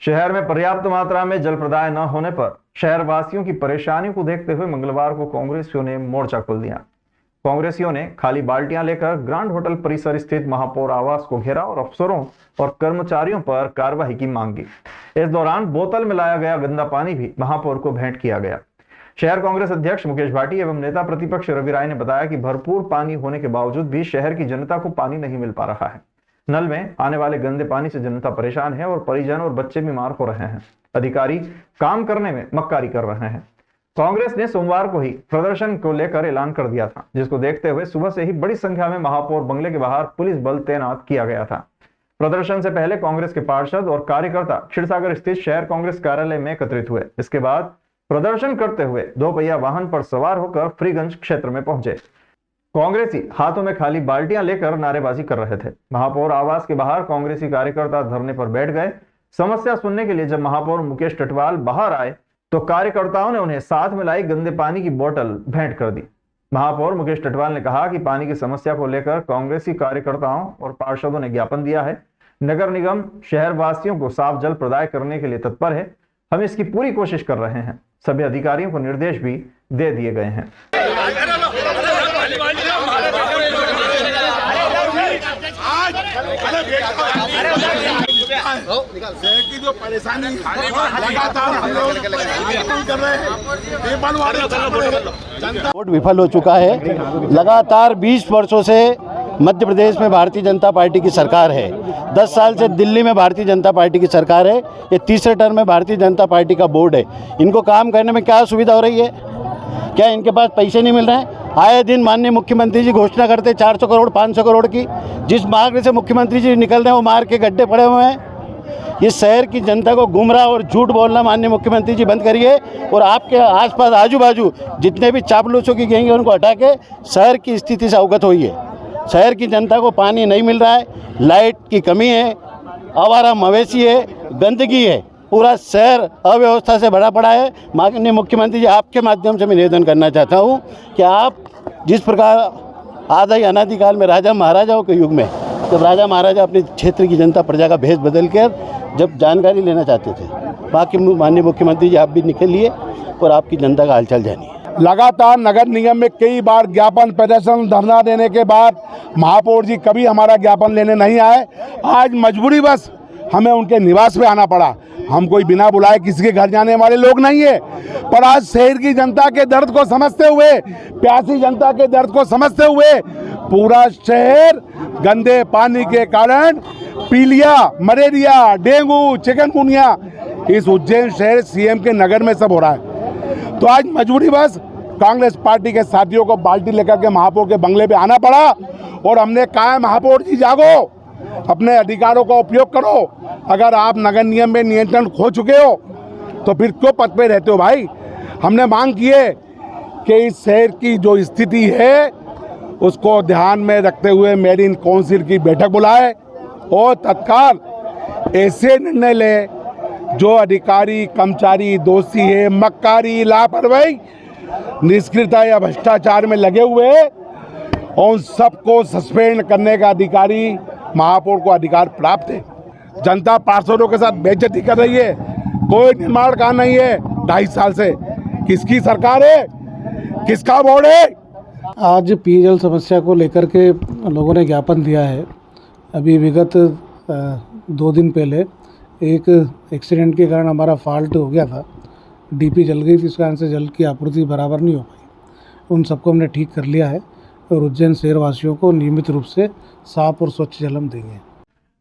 शहर में पर्याप्त मात्रा में जल प्रदाय न होने पर शहर वासियों की परेशानियों को देखते हुए मंगलवार को कांग्रेसियों ने मोर्चा खोल दिया। कांग्रेसियों ने खाली बाल्टियां लेकर ग्रांड होटल परिसर स्थित महापौर आवास को घेरा और अफसरों और कर्मचारियों पर कार्रवाई की मांग की। इस दौरान बोतल में लाया गया गंदा पानी भी महापौर को भेंट किया गया। शहर कांग्रेस अध्यक्ष मुकेश भाटी एवं नेता प्रतिपक्ष रवि राय ने बताया कि भरपूर पानी होने के बावजूद भी शहर की जनता को पानी नहीं मिल पा रहा है। नल में आने वाले गंदे पानी से जनता परेशान है और परिजन और बच्चे बीमार हो रहे हैं। अधिकारी काम करने में मक्कारी कर रहे हैं। कांग्रेस ने सोमवार को ही प्रदर्शन को लेकर ऐलान कर दिया था, जिसको देखते हुए सुबह से ही बड़ी संख्या में महापौर बंगले के बाहर पुलिस बल तैनात किया गया था। प्रदर्शन से पहले कांग्रेस के पार्षद और कार्यकर्ता क्षीरसागर स्थित शहर कांग्रेस कार्यालय में एकत्रित हुए। इसके बाद प्रदर्शन करते हुए 2 पहिया वाहन पर सवार होकर फ्रीगंज क्षेत्र में पहुंचे। कांग्रेसी हाथों में खाली बाल्टियां लेकर नारेबाजी कर रहे थे। महापौर आवास के बाहर कांग्रेसी कार्यकर्ता धरने पर बैठ गए। समस्या सुनने के लिए जब महापौर मुकेश टटवाल बाहर आए तो कार्यकर्ताओं ने उन्हें साथ में लाई गंदे पानी की बोतल भेंट कर दी। महापौर मुकेश टटवाल ने कहा कि पानी की समस्या को लेकर कांग्रेसी कार्यकर्ताओं और पार्षदों ने ज्ञापन दिया है। नगर निगम शहर वासियों को साफ जल प्रदाय करने के लिए तत्पर है। हम इसकी पूरी कोशिश कर रहे हैं। सभी अधिकारियों को निर्देश भी दे दिए गए हैं। की जो परेशानी लगातार हम लोग कर रहे हैं, वोट विफल हो चुका है। लगातार 20 वर्षों से मध्य प्रदेश में भारतीय जनता पार्टी की सरकार है। 10 साल से दिल्ली में भारतीय जनता पार्टी की सरकार है। ये तीसरे टर्म में भारतीय जनता पार्टी का बोर्ड है। इनको काम करने में क्या सुविधा हो रही है? क्या इनके पास पैसे नहीं मिल रहे हैं? आए दिन माननीय मुख्यमंत्री जी घोषणा करते 400 करोड़ 500 करोड़ की। जिस मार्ग से मुख्यमंत्री जी निकल रहे हैं वो मार्ग के गड्ढे पड़े हुए हैं। इस शहर की जनता को गुमराह और झूठ बोलना माननीय मुख्यमंत्री जी बंद करिए और आपके आसपास आजू बाजू जितने भी चापलूसों की गैंग है उनको हटा के शहर की स्थिति से अवगत होइए। शहर की जनता को पानी नहीं मिल रहा है, लाइट की कमी है, आवारा मवेशी है, गंदगी है, पूरा शहर अव्यवस्था से भरा पड़ा है। माननीय मुख्यमंत्री जी आपके माध्यम से मैं निवेदन करना चाहता हूँ कि आप जिस प्रकार आदि अनादिकाल में राजा महाराजाओं के युग में जब राजा महाराजा अपने क्षेत्र की जनता प्रजा का भेष बदल कर जब जानकारी लेना चाहते थे, बाकी माननीय मुख्यमंत्री जी आप भी निकलिए और आपकी जनता का हालचाल जानिए। लगातार नगर निगम में कई बार ज्ञापन प्रदर्शन धरना देने के बाद महापौर जी कभी हमारा ज्ञापन लेने नहीं आए। आज मजबूरी बस हमें उनके निवास पे आना पड़ा। हम कोई बिना बुलाए किसी के घर जाने वाले लोग नहीं है, पर आज शहर की जनता के दर्द को समझते हुए, प्यासी जनता के दर्द को समझते हुए पूरा शहर गंदे पानी के कारण पीलिया, मलेरिया, डेंगू, चिकनगुनिया इस उज्जैन शहर सीएम के नगर में सब हो रहा है। तो आज मजबूरी बस कांग्रेस पार्टी के साथियों को बाल्टी लेकर के महापौर के बंगले पे आना पड़ा और हमने कहा महापौर जी जागो, अपने अधिकारों का उपयोग करो। अगर आप नगर निगम में नियंत्रण खो चुके हो तो फिर क्यों पद पे रहते हो भाई? हमने मांग की है कि इस शहर की जो स्थिति है उसको ध्यान में रखते हुए मेरीन काउंसिल की बैठक बुलाए और तत्काल ऐसे निर्णय ले जो अधिकारी कर्मचारी दोषी है, मक्कारी, लापरवाही, निष्क्रियता या भ्रष्टाचार में लगे हुए और उन सबको सस्पेंड करने का अधिकारी महापौर को अधिकार प्राप्त है। जनता पार्षदों के साथ बेइज्जती कर रही है, कोई निर्माण काम नहीं है 2.5 साल से। किसकी सरकार है? किसका बोर्ड है? आज पेयजल समस्या को लेकर के लोगों ने ज्ञापन दिया है। अभी विगत 2 दिन पहले एक एक्सीडेंट के कारण हमारा फॉल्ट हो गया था, डीपी जल गई थी, इस कारण से जल की आपूर्ति बराबर नहीं हो पाई। उन सबको हमने ठीक कर लिया है और उज्जैन शहरवासियों को नियमित रूप से साफ और स्वच्छ जल हम देंगे।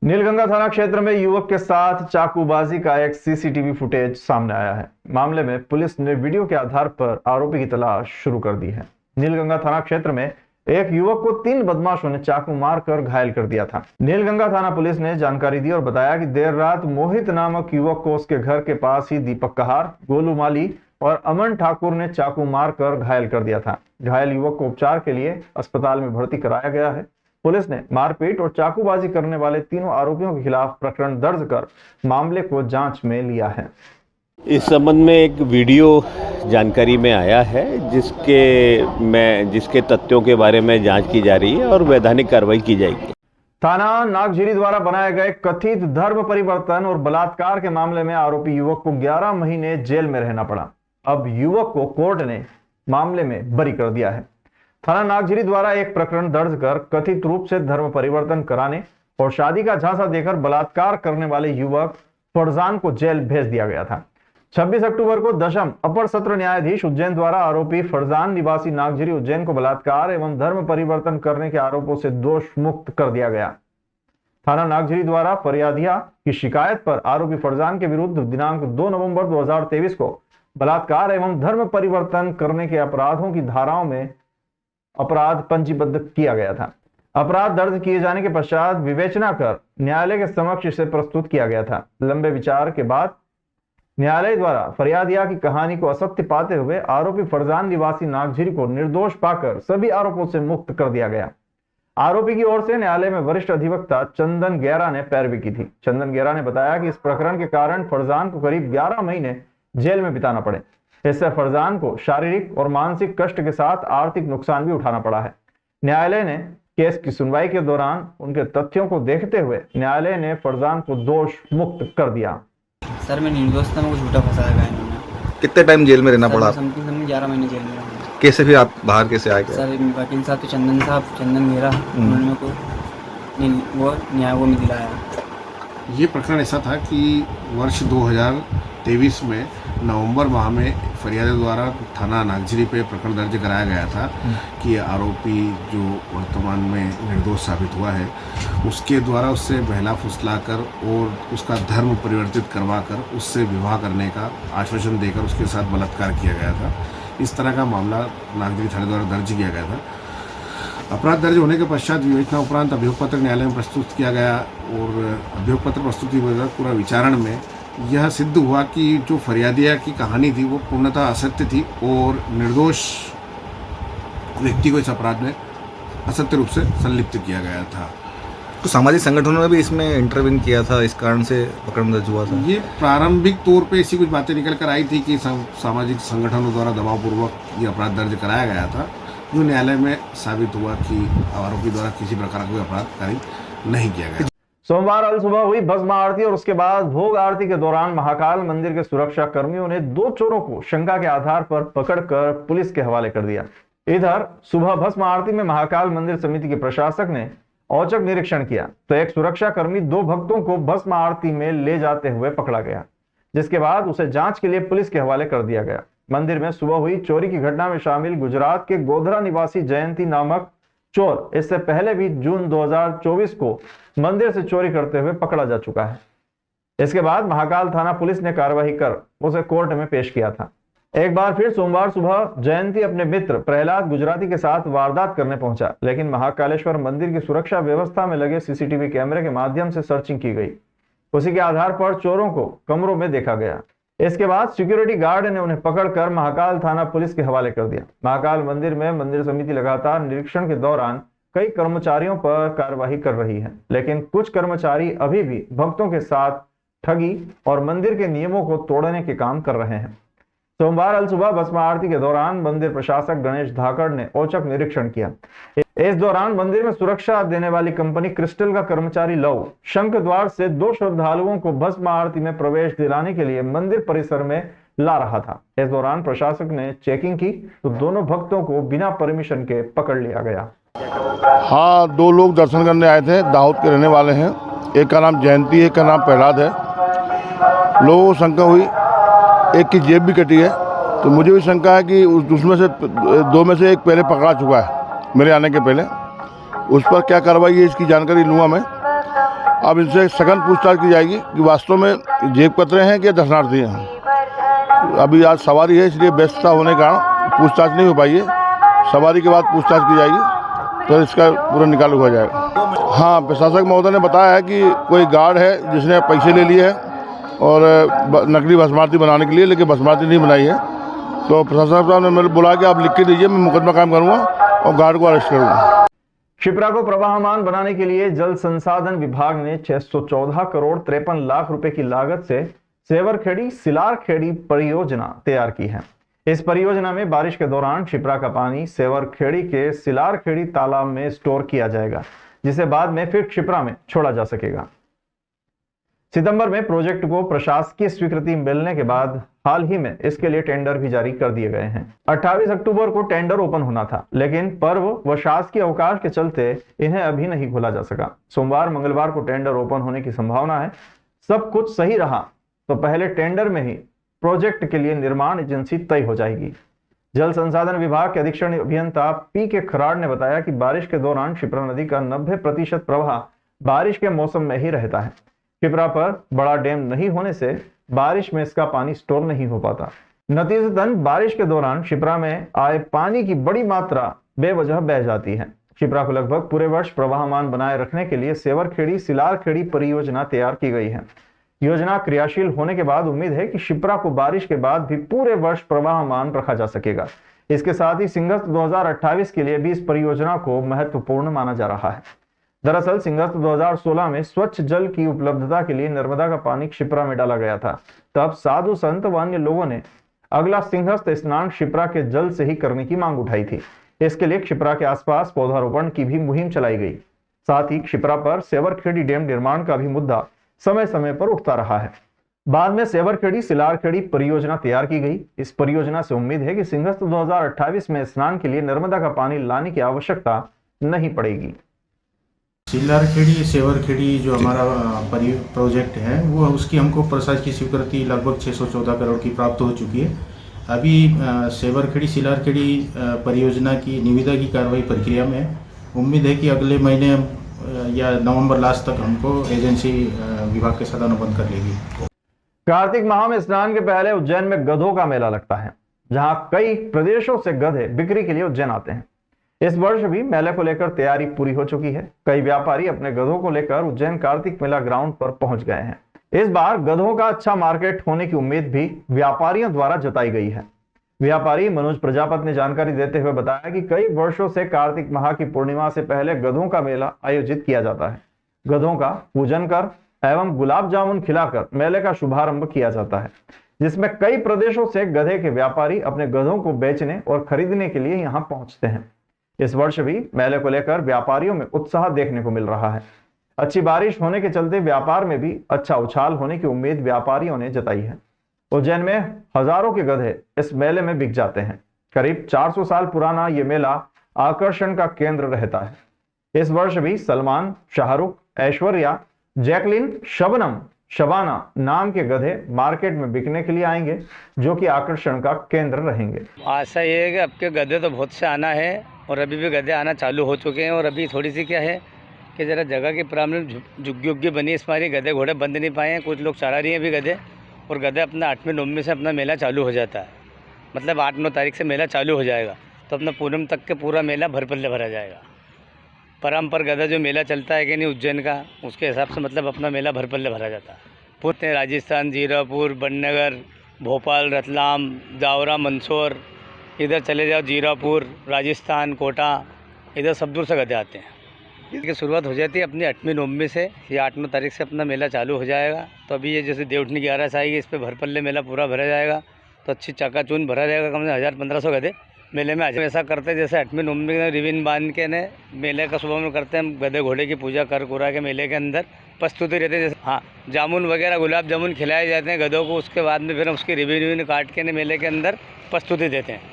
नीलगंगा थाना क्षेत्र में युवक के साथ चाकूबाजी का एक सीसीटीवी फुटेज सामने आया है। मामले में पुलिस ने वीडियो के आधार पर आरोपी की तलाश शुरू कर दी है। नीलगंगा थाना क्षेत्र में एक युवक को 3 बदमाशों ने चाकू मारकर घायल कर दिया था। नीलगंगा थाना पुलिस ने जानकारी दी और बताया कि देर रात मोहित नामक युवक को उसके घर के पास ही दीपक कहार, गोलू माली और अमन ठाकुर ने चाकू मारकर घायल कर दिया था। घायल युवक को उपचार के लिए अस्पताल में भर्ती कराया गया है। पुलिस ने मारपीट और चाकूबाजी करने वाले तीनों आरोपियों के खिलाफ प्रकरण दर्ज कर मामले को जांच में लिया है। इस संबंध में एक वीडियो जानकारी में आया है जिसके तथ्यों के बारे में जांच की जा रही है और वैधानिक कार्रवाई की जाएगी। थाना नागझिरी द्वारा बनाए गए कथित धर्म परिवर्तन और बलात्कार के मामले में आरोपी युवक को 11 महीने जेल में रहना पड़ा। अब युवक को कोर्ट ने मामले में बरी कर दिया है। थाना नागझिरी द्वारा एक प्रकरण दर्ज कर कथित रूप से धर्म परिवर्तन कराने और शादी का झांसा देकर बलात्कार करने वाले युवक फरजान को जेल भेज दिया गया था। 26 अक्टूबर को दशम अपर सत्र न्यायाधीश उज्जैन द्वारा आरोपी फरजान निवासी नागझिरी उज्जैन को बलात्कार एवं धर्म परिवर्तन करने के आरोपों से दोष मुक्त कर दिया गया। थाना नागझिरी द्वारा फरियादिया की शिकायत पर आरोपी फरजान के विरुद्ध दिनांक 2 नवंबर 2023 को बलात्कार एवं धर्म परिवर्तन करने के अपराधों की धाराओं में अपराध पंजीबद्ध किया गया था। अपराध दर्ज किए जाने के पश्चात विवेचना कर न्यायालय के समक्ष इसे प्रस्तुत किया गया था। लंबे विचार के बाद न्यायालय द्वारा फरियादिया की कहानी को असत्य पाते हुए आरोपी फरजान निवासी नागझिरी को निर्दोष पाकर सभी आरोपों से मुक्त कर दिया गया। आरोपी की ओर से न्यायालय में वरिष्ठ अधिवक्ता चंदन गेरा ने पैरवी की थी। चंदन गेरा ने बताया कि इस प्रकरण के कारण फरजान को करीब 11 महीने जेल में बिताना पड़े। इससे फरजान को शारीरिक और मानसिक कष्ट के साथ आर्थिक नुकसान भी उठाना पड़ा है। न्यायालय ने केस की सुनवाई के दौरान उनके तथ्यों को देखते हुए न्यायालय ने फरजान को दोष मुक्त कर दिया। सर मैं निर्दोष था, मुझे झूठा फंसाया गया इन्होंने। कितने टाइम जेल में रहना पड़ा? समथिंग 11 महीने जेल में रहा। कैसे फिर आप बाहर कैसे आए? सर वकील साहब तो चंदन मेरा उन्होंने मेरे को वो न्याय वो में दिलाया। ये प्रकरण ऐसा था कि वर्ष 2023 में नवंबर माह में फरियादी द्वारा थाना नागझिरी पे प्रकरण दर्ज कराया गया था कि आरोपी जो वर्तमान में निर्दोष साबित हुआ है उसके द्वारा उससे बहला फुसलाकर और उसका धर्म परिवर्तित करवाकर उससे विवाह करने का आश्वासन देकर उसके साथ बलात्कार किया गया था। इस तरह का मामला नागझिरी थाने द्वारा दर्ज किया गया था। अपराध दर्ज होने के पश्चात विवेचना उपरांत अभियोग पत्र न्यायालय में प्रस्तुत किया गया और अभियोग पत्र प्रस्तुति के बाद पूरा विचारण में यह सिद्ध हुआ कि जो फरियादिया की कहानी थी वो पूर्णतः असत्य थी और निर्दोष व्यक्ति को इस अपराध में असत्य रूप से संलिप्त किया गया था। तो सामाजिक संगठनों ने भी इसमें इंटरवीन किया था, इस कारण से प्रकरण दर्ज हुआ था। ये प्रारंभिक तौर पे ऐसी कुछ बातें निकल कर आई थी कि सामाजिक संगठनों द्वारा दबावपूर्वक ये अपराध दर्ज कराया गया था, जो न्यायालय में साबित हुआ कि आरोपी द्वारा किसी प्रकार का कोई अपराध कारित नहीं किया गया। सोमवार अल सुबह हुई भस्म आरती और उसके बाद भोग आरती के दौरान महाकाल मंदिर के सुरक्षा कर्मियों ने 2 चोरों को शंका के आधार पर पकड़कर पुलिस के हवाले कर दिया। इधर सुबह भस्म आरती में महाकाल मंदिर समिति के प्रशासक ने औचक निरीक्षण किया तो एक सुरक्षा कर्मी 2 भक्तों को भस्म आरती में ले जाते हुए पकड़ा गया, जिसके बाद उसे जांच के लिए पुलिस के हवाले कर दिया गया। मंदिर में सुबह हुई चोरी की घटना में शामिल गुजरात के गोधरा निवासी जयंती नामक चोर इससे पहले भी जून 2024 को मंदिर से चोरी करते हुए पकड़ा जा चुका है। इसके बाद महाकाल थाना पुलिस ने कार्रवाई कर उसे कोर्ट में पेश किया था। एक बार फिर सोमवार सुबह जयंती अपने मित्र प्रहलाद गुजराती के साथ वारदात करने पहुंचा, लेकिन महाकालेश्वर मंदिर की सुरक्षा व्यवस्था में लगे सीसीटीवी कैमरे के माध्यम से सर्चिंग की गई। उसी के आधार पर चोरों को कमरों में देखा गया। इसके बाद सिक्योरिटी गार्ड ने उन्हें पकड़कर महाकाल थाना पुलिस के हवाले कर दिया। महाकाल मंदिर में मंदिर समिति लगातार निरीक्षण के दौरान कई कर्मचारियों पर कार्रवाई कर रही है, लेकिन कुछ कर्मचारी अभी भी भक्तों के साथ ठगी और मंदिर के नियमों को तोड़ने के काम कर रहे हैं। सोमवार अल सुबह भस्म आरती के दौरान मंदिर प्रशासक गणेश धाकड़ ने औचक निरीक्षण किया। इस दौरान मंदिर में सुरक्षा देने वाली कंपनी क्रिस्टल का कर्मचारी लव शंख द्वार से 2 श्रद्धालुओं को भस्म आरती में प्रवेश दिलाने के लिए मंदिर परिसर में ला रहा था। इस दौरान प्रशासक ने चेकिंग की तो दोनों भक्तों को बिना परमिशन के पकड़ लिया गया। हाँ, 2 लोग दर्शन करने आए थे, दाऊद के रहने वाले हैं। एक का नाम जयंती है, एक का नाम प्रहलाद है। लोगों को शंका हुई, एक की जेब भी कटी है, तो मुझे भी शंका है कि उसमें से 2 में से एक पहले पकड़ा चुका है मेरे आने के पहले। उस पर क्या कार्रवाई है इसकी जानकारी लूँगा मैं। अब इनसे सघन पूछताछ की जाएगी कि वास्तव में जेब कतरे हैं कि दर्शनार्थी हैं। अभी आज सवारी है, इसलिए व्यस्तता होने के कारण पूछताछ नहीं हो पाई है। सवारी के बाद पूछताछ की जाएगी तो इसका पूरा निकाल हुआ जाएगा। हाँ, प्रशासक महोदय ने बताया है कि कोई गार्ड है जिसने पैसे ले लिए हैं और नकली भस्मारती बनाने के लिए, लेकिन भस्मारती नहीं बनाई है। तो प्रशासक साहब ने मेरे बोला कि आप लिख के दीजिए, मैं मुकदमा कायम करूँगा और गार्ड को अरेस्ट करूँगा। क्षिप्रा को प्रवाहमान बनाने के लिए जल संसाधन विभाग ने 614 करोड़ 53 लाख रुपए की लागत से सेवरखेड़ी सिलारखेड़ी परियोजना तैयार की है। इस परियोजना में बारिश के दौरान क्षिप्रा का पानी सेवरखेड़ी के सिलारखेड़ी तालाब में स्टोर किया जाएगा, जिसे बाद में फिर क्षिप्रा में छोड़ा जा सकेगा। सितंबर में प्रोजेक्ट को प्रशासकीय स्वीकृति मिलने के बाद हाल ही में इसके लिए टेंडर भी जारी कर दिए गए हैं। 28 अक्टूबर को टेंडर ओपन होना था, लेकिन पर्व व शासकीय अवकाश के चलते इन्हें अभी नहीं खोला जा सका। सोमवार मंगलवार को टेंडर ओपन होने की संभावना है। सब कुछ सही रहा तो पहले टेंडर में ही प्रोजेक्ट के लिए निर्माण एजेंसी तय हो जाएगी। जल संसाधन विभाग के अधीक्षण अभियंता पी.के. खराड़ ने बताया कि बारिश के दौरान क्षिप्रा नदी का 90% प्रवाह बारिश के मौसम में ही रहता है। क्षिप्रा पर बड़ा डैम नहीं होने से बारिश में इसका पानी स्टोर नहीं हो पाता। नतीजतन बारिश के दौरान क्षिप्रा में आए पानी की बड़ी मात्रा बेवजह बह जाती है। क्षिप्रा को लगभग पूरे वर्ष प्रवाहमान बनाए रखने के लिए सेवरखेड़ी सिलारखेड़ी परियोजना तैयार की गई है। योजना क्रियाशील होने के बाद उम्मीद है कि क्षिप्रा को बारिश के बाद भी पूरे वर्ष प्रवाहमान रखा जा सकेगा। इसके साथ ही सिंहस्थ 2028 के लिए भी इस परियोजना को महत्वपूर्ण माना जा रहा है। दरअसल सिंहस्थ 2016 में स्वच्छ जल की उपलब्धता के लिए नर्मदा का पानी क्षिप्रा में डाला गया था। तब साधु संत व अन्य लोगों ने अगला सिंहस्थ स्नान क्षिप्रा के जल से ही करने की मांग उठाई थी। इसके लिए क्षिप्रा के आसपास पौधारोपण की भी मुहिम चलाई गई। साथ ही क्षिप्रा पर सेवरखेड़ी डैम निर्माण का भी मुद्दा समय समय पर उठता रहा है। बाद में सेवरखेड़ी सिलारखेड़ी परियोजना तैयार की गई। इस परियोजना से उम्मीद है कि सिंहस्थ 2028 में स्नान के लिए नर्मदा का पानी लाने की आवश्यकता नहीं पड़ेगी। सिलारखेड़ी सेवरखेड़ी जो हमारा प्रोजेक्ट है वो उसकी हमको प्रशासकीय स्वीकृति लगभग 614 करोड़ की प्राप्त हो चुकी है। अभी सेवरखेड़ी सिलारखेड़ी परियोजना की निविदा की कार्रवाई प्रक्रिया में। उम्मीद है कि अगले महीने या नवंबर लास्ट तक हमको एजेंसी विभाग के साथ अनुबंध कर लेगी। कार्तिक माह में स्नान के पहले उज्जैन में गधों का मेला लगता है, जहां कई प्रदेशों से गधे बिक्री के लिए उज्जैन आते हैं। इस वर्ष भी मेले को लेकर तैयारी पूरी हो चुकी है। कई व्यापारी अपने गधों को लेकर उज्जैन कार्तिक मेला ग्राउंड पर पहुंच गए हैं। इस बार गधों का अच्छा मार्केट होने की उम्मीद भी व्यापारियों द्वारा जताई गई है। व्यापारी मनोज प्रजापत ने जानकारी देते हुए बताया कि कई वर्षों से कार्तिक माह की पूर्णिमा से पहले गधों का मेला आयोजित किया जाता है। गधों का पूजन कर एवं गुलाब जामुन खिलाकर मेले का शुभारंभ किया जाता है, जिसमें कई प्रदेशों से गधे के व्यापारी अपने गधों को बेचने और खरीदने के लिए यहाँ पहुंचते हैं। इस वर्ष भी मेले को लेकर व्यापारियों में उत्साह देखने को मिल रहा है। अच्छी बारिश होने के चलते व्यापार में भी अच्छा उछाल होने की उम्मीद व्यापारियों ने जताई है। उज्जैन में हजारों के गधे इस मेले में बिक जाते हैं। करीब 400 साल पुराना ये मेला आकर्षण का केंद्र रहता है। इस वर्ष भी सलमान, शाहरुख, ऐश्वर्या, जैकलिन, शबनम, शबाना नाम के गधे मार्केट में बिकने के लिए आएंगे, जो कि आकर्षण का केंद्र रहेंगे। आशा ये है कि अब के गधे तो बहुत से आना है और अभी भी गधे आना चालू हो चुके हैं। और अभी थोड़ी सी क्या है कि ज़रा जगह की प्रॉब्लम, झुग्गी उग्गी बनी, इस बारी गधे घोड़े बंद नहीं पाए हैं। कुछ लोग चला रही हैं भी गधे, और गधे अपना 8वीं 9वीं से अपना मेला चालू हो जाता है। मतलब 8-9 तारीख से मेला चालू हो जाएगा, तो अपना पूनम तक के पूरा मेला भर पल्ले भरा जाएगा। परम्पर गधा जो मेला चलता है कि नहीं उज्जैन का, उसके हिसाब से मतलब अपना मेला भर पल्ले भरा जाता है। पूरे राजस्थान, जीरापुर, बननगर, भोपाल, रतलाम, जावरा, मंदसौर, इधर चले जाओ जीरापुर, राजस्थान, कोटा, इधर सब दूर से गधे आते हैं। इसकी शुरुआत हो जाती है अपनी 8वीं 9वीं से, या 8-9 तारीख से अपना मेला चालू हो जाएगा। तो अभी ये जैसे देवउठनी 11 आएगी, इस पर भर पल्ले मेला पूरा भरा जाएगा, तो अच्छी चाकाचून भरा जाएगा। कम से 1000-1500 गधे मेले में आज ऐसा करते हैं जैसे 8वीं 9वीं में रिबिन बांध के ने मेले का सुबह में करते हैं। गधे घोड़े की पूजा कर कुरा के मेले के अंदर प्रस्तुति रहते हैं। जैसे हाँ, जामुन वगैरह गुलाब जामुन खिलाए जाते हैं गधों को। उसके बाद में फिर उसकी रिबिन काट के ने मेले के अंदर प्रस्तुति देते हैं।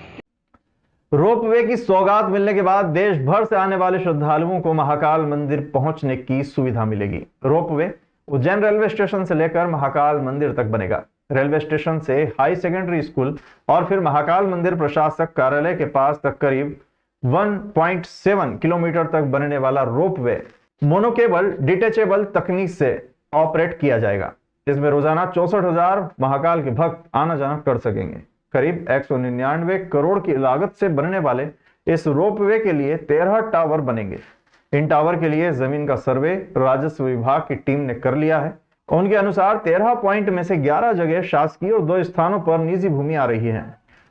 रोपवे की सौगात मिलने के बाद देश भर से आने वाले श्रद्धालुओं को महाकाल मंदिर पहुंचने की सुविधा मिलेगी। रोपवे उज्जैन रेलवे स्टेशन से लेकर महाकाल मंदिर तक बनेगा। रेलवे स्टेशन से हाई सेकेंडरी स्कूल और फिर महाकाल मंदिर प्रशासक कार्यालय के पास तक करीब 1.7 किलोमीटर तक बनने वाला रोपवे मोनोकेबल डिटेचेबल तकनीक से ऑपरेट किया जाएगा। इसमें रोजाना 64,000 महाकाल के भक्त आना जाना कर सकेंगे। करीब 199 करोड़ की लागत से बनने वाले इस रोपवे के लिए 13 टावर बनेंगे। इन टावर के लिए जमीन का सर्वे राजस्व विभाग की टीम ने कर लिया है। उनके अनुसार 13 पॉइंट में से 11 जगह शासकीय और 2 स्थानों पर निजी भूमि आ रही है।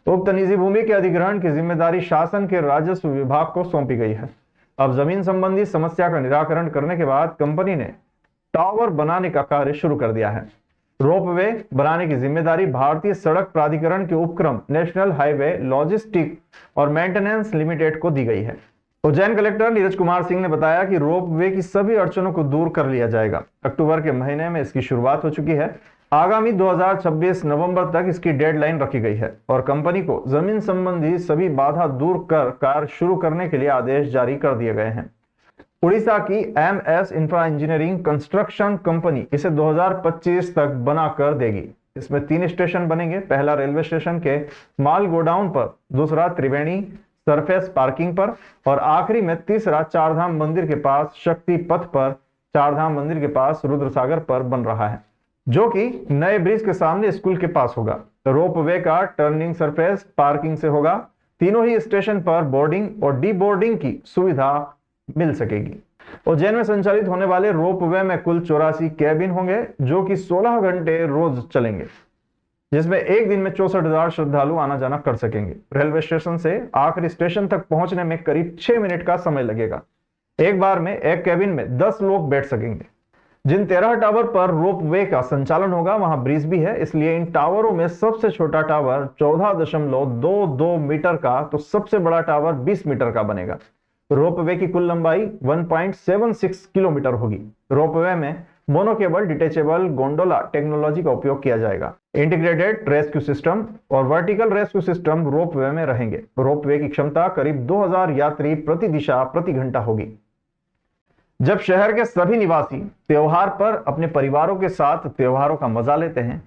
उक्त निजी भूमि के अधिग्रहण की जिम्मेदारी शासन के राजस्व विभाग को सौंपी गई है। अब जमीन संबंधी समस्या का निराकरण करने के बाद कंपनी ने टावर बनाने का कार्य शुरू कर दिया है। रोपवे बनाने की जिम्मेदारी भारतीय सड़क प्राधिकरण के उपक्रम नेशनल हाईवे लॉजिस्टिक और मेंटेनेंस लिमिटेड को दी गई है। उज्जैन कलेक्टर नीरज कुमार सिंह ने बताया कि रोप वे की सभी अड़चनों को दूर कर लिया जाएगा। अक्टूबर के महीने में इसकी शुरुआत हो चुकी है। आगामी 2026 नवंबर तक इसकी डेडलाइन रखी गई है और कंपनी को जमीन संबंधी सभी बाधा दूर कर कार्य शुरू करने के लिए आदेश जारी कर दिए गए हैं। उड़ीसा की MS infra engineering construction company इसे 2025 तक बना कर देगी। इसमें 3 स्टेशन बनेंगे। पहला रेलवे स्टेशन के माल गोडाउन पर, दूसरा त्रिवेणी सरफेस पार्किंग पर और आखिरी में तीसरा चारधाम मंदिर के पास शक्ति पथ पर, चारधाम मंदिर के पास रुद्रसागर पर बन रहा है, जो कि नए ब्रिज के सामने स्कूल के पास होगा। रोप वे का टर्निंग सरफेस पार्किंग से होगा। तीनों ही स्टेशन पर बोर्डिंग और डी बोर्डिंग की सुविधा मिल सकेगी। उज्जैन में संचालित होने वाले रोप वे में कुल 84 कैबिन होंगे, जो कि 16 घंटे रोज चलेंगे, जिसमें एक दिन में 64,000 श्रद्धालु आना जाना कर सकेंगे। रेलवे स्टेशन से आखिरी स्टेशन तक पहुंचने में करीब 6 मिनट का समय लगेगा। एक बार में एक कैबिन में 10 लोग बैठ सकेंगे। जिन 13 टावर पर रोप वे का संचालन होगा वहां ब्रिज भी है, इसलिए इन टावरों में सबसे छोटा टावर 14.22 मीटर का तो सबसे बड़ा टावर 20 मीटर का बनेगा। रोप वे की कुल लंबाई 1.76 किलोमीटर होगी। रोप वे में मोनोकेबल डिटेचेबल गोंडोला टेक्नोलॉजी का उपयोग किया जाएगा। इंटीग्रेटेड रेस्क्यू सिस्टम और वर्टिकल रेस्क्यू सिस्टम रोप वे में रहेंगे। रोप वे की क्षमता करीब 2000 यात्री प्रति दिशा प्रति घंटा होगी। जब शहर के सभी निवासी त्योहार पर अपने परिवारों के साथ त्योहारों का मजा लेते हैं,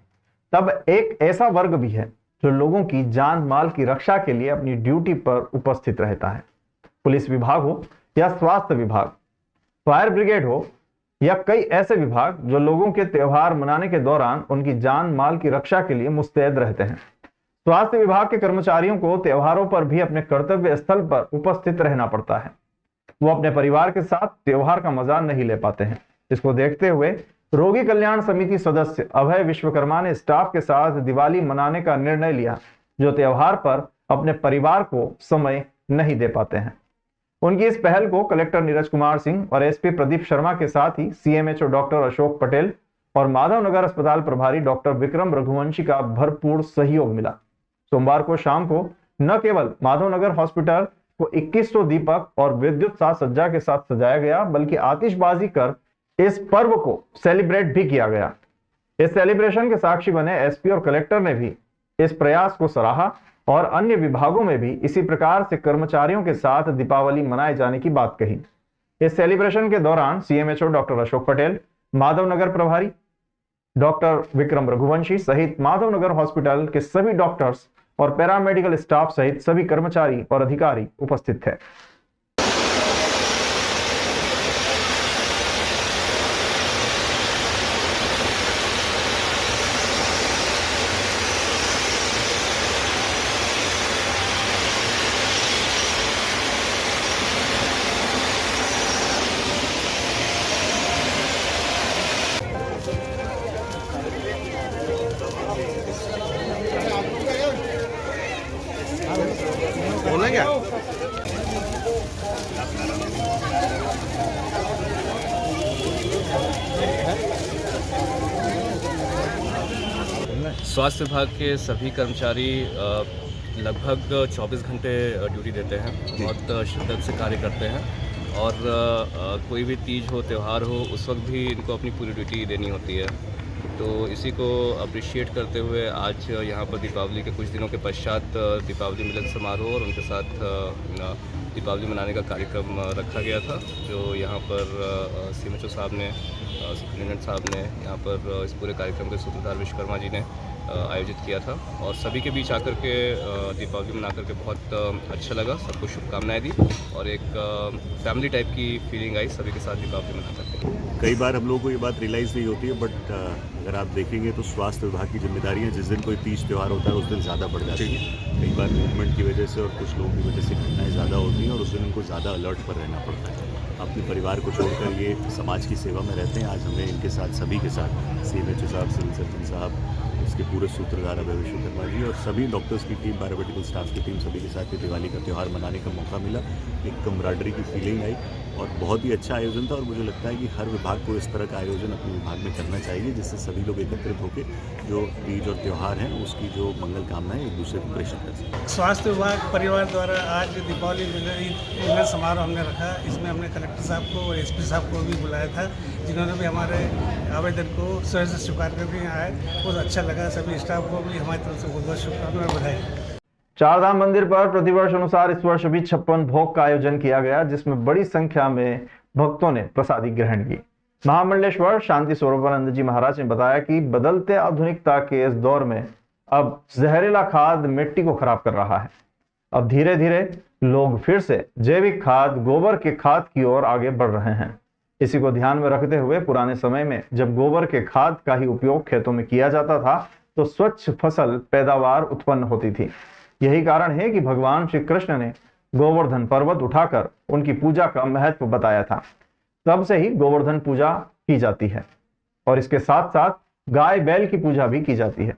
तब एक ऐसा वर्ग भी है जो लोगों की जान माल की रक्षा के लिए अपनी ड्यूटी पर उपस्थित रहता है। पुलिस विभाग हो या स्वास्थ्य विभाग, फायर ब्रिगेड हो या कई ऐसे विभाग जो लोगों के त्योहार मनाने के दौरान उनकी जान माल की रक्षा के लिए मुस्तैद रहते हैं। स्वास्थ्य विभाग के कर्मचारियों को त्योहारों पर भी अपने कर्तव्य स्थल पर उपस्थित रहना पड़ता है। वो अपने परिवार के साथ त्योहार का मजा नहीं ले पाते हैं। इसको देखते हुए रोगी कल्याण समिति सदस्य अभय विश्वकर्मा ने स्टाफ के साथ दिवाली मनाने का निर्णय लिया, जो त्योहार पर अपने परिवार को समय नहीं दे पाते हैं। उनकी इस पहल को कलेक्टर नीरज कुमार सिंह और SP प्रदीप शर्मा के साथ ही CMHO डॉक्टर अशोक पटेल और माधवनगर अस्पताल प्रभारी डॉक्टर विक्रम रघुवंशी का भरपूर सहयोग मिला। सोमवार को शाम को न केवल माधवनगर हॉस्पिटल को 2100 दीपक और विद्युत साज सज्जा के साथ सजाया गया, बल्कि आतिशबाजी कर इस पर्व को सेलिब्रेट भी किया गया। इस सेलिब्रेशन के साक्षी बने SP और कलेक्टर ने भी इस प्रयास को सराहा और अन्य विभागों में भी इसी प्रकार से कर्मचारियों के साथ दीपावली मनाए जाने की बात कही। इस सेलिब्रेशन के दौरान CMHO डॉक्टर अशोक पटेल, माधवनगर प्रभारी डॉक्टर विक्रम रघुवंशी सहित माधवनगर हॉस्पिटल के सभी डॉक्टर्स और पैरामेडिकल स्टाफ सहित सभी कर्मचारी और अधिकारी उपस्थित थे। बोला क्या? स्वास्थ्य विभाग के सभी कर्मचारी लगभग 24 घंटे ड्यूटी देते हैं, बहुत शिद्दत से कार्य करते हैं और कोई भी तीज हो, त्यौहार हो, उस वक्त भी इनको अपनी पूरी ड्यूटी देनी होती है। तो इसी को अप्रिशिएट करते हुए आज यहाँ पर दीपावली के कुछ दिनों के पश्चात दीपावली मिलन समारोह और उनके साथ दीपावली मनाने का कार्यक्रम रखा गया था, जो यहाँ पर CMHO साहब ने, सुप्रिंटेंडेंट साहब ने यहाँ पर इस पूरे कार्यक्रम के सूत्रधार विश्वकर्मा जी ने आयोजित किया था और सभी के बीच आकर के दीपावली मना करके बहुत अच्छा लगा। सबको शुभकामनाएं दी और एक फैमिली टाइप की फीलिंग आई सभी के साथ दीपावली मना करके। कई बार हम लोगों को ये बात रियलाइज़ नहीं होती है, बट अगर आप देखेंगे तो स्वास्थ्य विभाग की जिम्मेदारियां जिस दिन कोई तीज त्यौहार होता है उस दिन ज़्यादा बढ़ जाती है। कई बार मूवमेंट की वजह से और कुछ लोगों की वजह से घटनाएं ज़्यादा होती हैं और उस दिन उनको ज़्यादा अलर्ट पर रहना पड़ता है। अपने परिवार को छोड़कर ये समाज की सेवा में रहते हैं। आज हमें इनके साथ, सभी के साथ, CMHO साहब, सिविल सर्जन साहब, इसके पूरे सूत्रधार अभय विश्वकर्मा जी और सभी डॉक्टर्स की टीम, पैरामेडिकल स्टाफ की टीम, सभी के साथ ये दिवाली का त्यौहार मनाने का मौका मिला। एक कमराडरी की फीलिंग आई और बहुत ही अच्छा आयोजन था और मुझे लगता है कि हर विभाग को इस तरह का आयोजन अपने विभाग में करना चाहिए, जिससे सभी लोग एकत्रित होकर जो तीज और त्यौहार हैं उसकी जो मंगल कामनाएं एक दूसरे को प्रेषित कर सकें। स्वास्थ्य विभाग परिवार द्वारा आज दीपावली मिलन समारोह हमने रखा। इसमें हमने कलेक्टर साहब को और एसपी साहब को भी बुलाया था, जिन्होंने भी हमारे आवेदन को स्वयं से स्वीकार करके यहाँ आए। बहुत अच्छा लगा। सभी स्टाफ को भी हमारी तरफ से बहुत बहुत शुभकामनाएं और बधाई। चारधाम मंदिर पर प्रतिवर्ष अनुसार इस वर्ष भी 56 भोग का आयोजन किया गया, जिसमें बड़ी संख्या में भक्तों ने प्रसादी ग्रहण की। महामंडलेश्वर शांति स्वरूपानंद जी महाराज ने बताया कि बदलते आधुनिकता के इस दौर में अब जहरीला खाद मिट्टी को खराब कर रहा है। अब धीरे धीरे लोग फिर से जैविक खाद, गोबर के खाद की ओर आगे बढ़ रहे हैं। इसी को ध्यान में रखते हुए पुराने समय में जब गोबर के खाद का ही उपयोग खेतों में किया जाता था तो स्वच्छ फसल पैदावार उत्पन्न होती थी। यही कारण है कि भगवान श्री कृष्ण ने गोवर्धन पर्वत उठाकर उनकी पूजा का महत्व बताया था। तब से ही गोवर्धन पूजा की जाती है और इसके साथ साथ गाय बैल की पूजा भी की जाती है।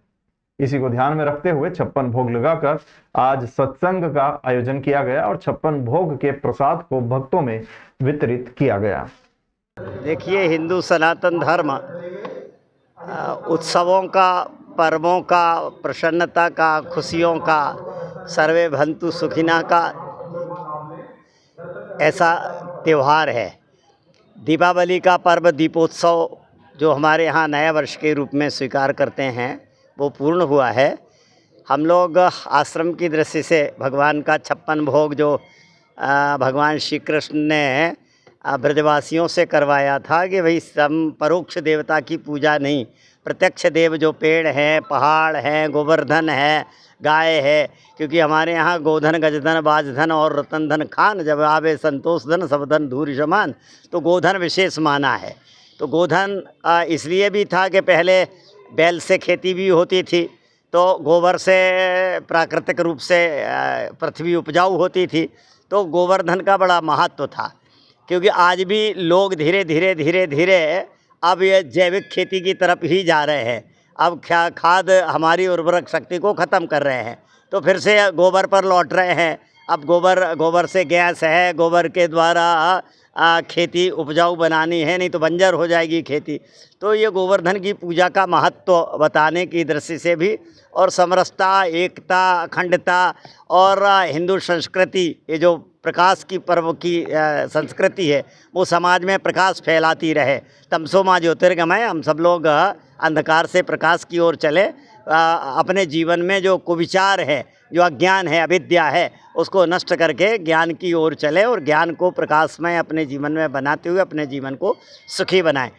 इसी को ध्यान में रखते हुए 56 भोग लगाकर आज सत्संग का आयोजन किया गया और 56 भोग के प्रसाद को भक्तों में वितरित किया गया। देखिए, हिंदू सनातन धर्म उत्सवों का, पर्वों का, प्रसन्नता का, खुशियों का, सर्वे भंतु सुखिना का ऐसा त्यौहार है। दीपावली का पर्व, दीपोत्सव जो हमारे यहाँ नया वर्ष के रूप में स्वीकार करते हैं, वो पूर्ण हुआ है। हम लोग आश्रम की दृष्टि से भगवान का 56 भोग जो भगवान श्री कृष्ण ने ब्रजवासियों से करवाया था कि भाई सम परोक्ष देवता की पूजा नहीं, प्रत्यक्ष देव जो पेड़ हैं, पहाड़ हैं, गोवर्धन है, गाय है, क्योंकि हमारे यहाँ गोधन, गजधन, बाजधन और रतन धन खान, जब आवे संतोष धन सब धन धूरि समान, तो गोधन विशेष माना है। तो गोधन इसलिए भी था कि पहले बैल से खेती भी होती थी, तो गोबर से प्राकृतिक रूप से पृथ्वी उपजाऊ होती थी, तो गोवर्धन का बड़ा महत्व था। क्योंकि आज भी लोग धीरे धीरे अब ये जैविक खेती की तरफ ही जा रहे हैं। अब खाद हमारी उर्वरक शक्ति को ख़त्म कर रहे हैं, तो फिर से गोबर पर लौट रहे हैं। अब गोबर से गैस है, गोबर के द्वारा खेती उपजाऊ बनानी है, नहीं तो बंजर हो जाएगी खेती। तो ये गोवर्धन की पूजा का महत्व बताने की दृष्टि से भी, और समरसता, एकता, अखंडता और हिंदू संस्कृति, ये जो प्रकाश की पर्व की संस्कृति है, वो समाज में प्रकाश फैलाती रहे। तमसो मा ज्योतिर्गमय, हम सब लोग अंधकार से प्रकाश की ओर चले। अपने जीवन में जो कुविचार है, जो अज्ञान है, अविद्या है, उसको नष्ट करके ज्ञान की ओर चले और ज्ञान को प्रकाशमय अपने जीवन में बनाते हुए अपने जीवन को सुखी बनाएं।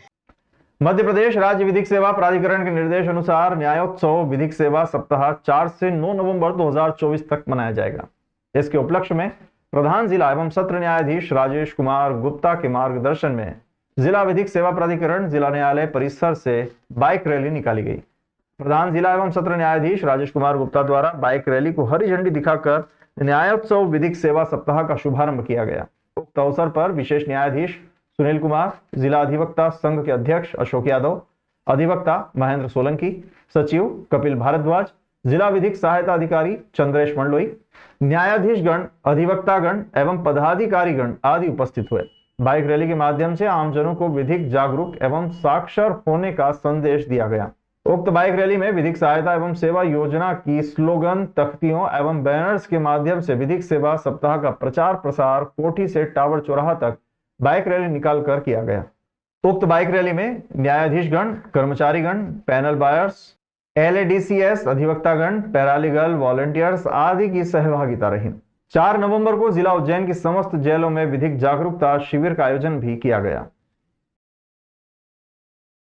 मध्य प्रदेश राज्य विधिक सेवा प्राधिकरण के निर्देश अनुसार न्यायोत्सव विधिक सेवा सप्ताह 4 से 9 नवंबर 2024 तक मनाया जाएगा। इसके उपलक्ष्य में प्रधान जिला एवं सत्र न्यायाधीश राजेश कुमार गुप्ता के मार्गदर्शन में जिला विधिक सेवा प्राधिकरण जिला न्यायालय परिसर से बाइक रैली निकाली गई। प्रधान जिला एवं सत्र न्यायाधीश राजेश कुमार गुप्ता द्वारा बाइक रैली को हरी झंडी दिखाकर न्यायोत्सव विधिक सेवा सप्ताह का शुभारंभ किया गया। उक्त अवसर पर विशेष न्यायाधीश सुनील कुमार, जिला अधिवक्ता संघ के अध्यक्ष अशोक यादव, अधिवक्ता महेंद्र सोलंकी, सचिव कपिल भारद्वाज, जिला विधिक सहायता अधिकारी चंद्रेश मंडलोई, न्यायाधीशगण, अधिवक्तागण एवं पदाधिकारीगण आदि उपस्थित हुए। बाइक रैली के माध्यम से आमजनों को विधिक जागरूक एवं साक्षर होने का संदेश दिया गया। उक्त बाइक रैली में विधिक सहायता एवं सेवा योजना की स्लोगन, तख्तियों एवं बैनर्स के माध्यम से विधिक सेवा सप्ताह का प्रचार प्रसार कोठी से टावर चौराहा तक बाइक रैली निकालकर किया गया। उक्त बाइक रैली में न्यायाधीशगण, कर्मचारीगण, पैनल बायर्स, LADCS, अधिवक्तागण, पैरालीगल, वॉलंटियर्स आदि की सहभागिता रही। 4 नवंबर को जिला उज्जैन की समस्त जेलों में विधिक जागरूकता शिविर का आयोजन भी किया गया।